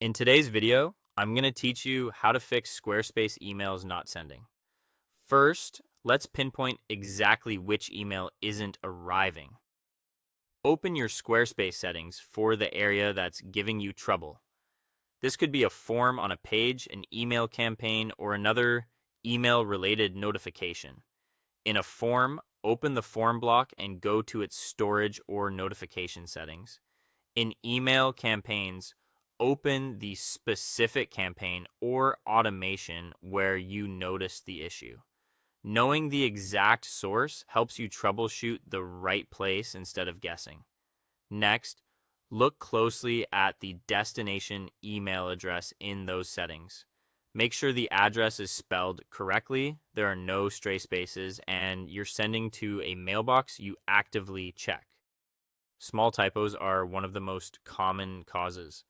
In today's video, I'm going to teach you how to fix Squarespace emails not sending. First, let's pinpoint exactly which email isn't arriving. Open your Squarespace settings for the area that's giving you trouble. This could be a form on a page, an email campaign, or another email-related notification. In a form, open the form block and go to its storage or notification settings. In email campaigns, open the specific campaign or automation where you notice the issue. Knowing the exact source helps you troubleshoot the right place instead of guessing. Next, look closely at the destination email address in those settings. Make sure the address is spelled correctly, there are no stray spaces, and you're sending to a mailbox you actively check. Small typos are one of the most common causes.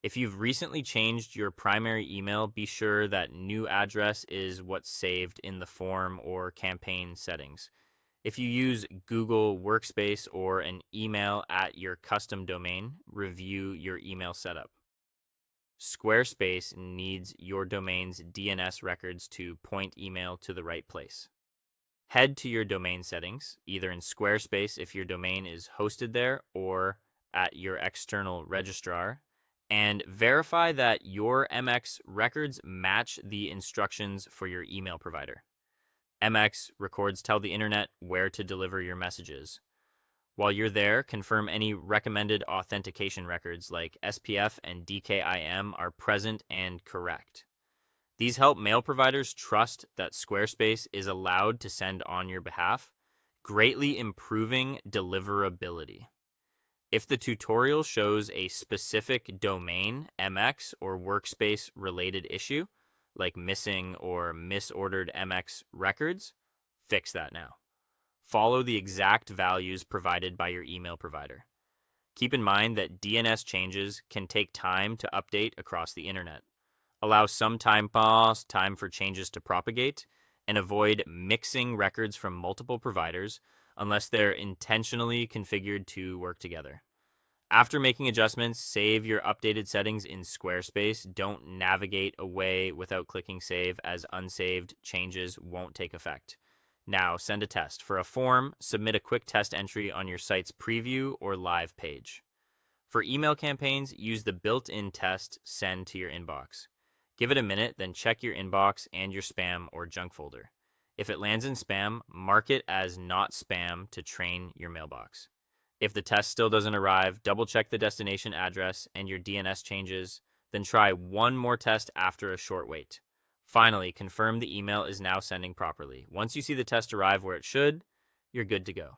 If you've recently changed your primary email, be sure that new address is what's saved in the form or campaign settings. If you use Google Workspace or an email at your custom domain, review your email setup. Squarespace needs your domain's DNS records to point email to the right place. Head to your domain settings, either in Squarespace if your domain is hosted there or at your external registrar, and verify that your MX records match the instructions for your email provider. MX records tell the internet where to deliver your messages. While you're there, confirm any recommended authentication records like SPF and DKIM are present and correct. These help mail providers trust that Squarespace is allowed to send on your behalf, greatly improving deliverability. If the tutorial shows a specific domain, MX, or workspace related issue, like missing or misordered MX records, fix that now. Follow the exact values provided by your email provider. Keep in mind that DNS changes can take time to update across the internet. Allow some time for changes to propagate, and avoid mixing records from multiple providers unless they're intentionally configured to work together. After making adjustments, save your updated settings in Squarespace. Don't navigate away without clicking save, as unsaved changes won't take effect. Now, send a test. For a form, submit a quick test entry on your site's preview or live page. For email campaigns, use the built-in test send to your inbox. Give it a minute, then check your inbox and your spam or junk folder. If it lands in spam, mark it as not spam to train your mailbox. If the test still doesn't arrive, double check the destination address and your DNS changes, then try one more test after a short wait. Finally, confirm the email is now sending properly. Once you see the test arrive where it should, you're good to go.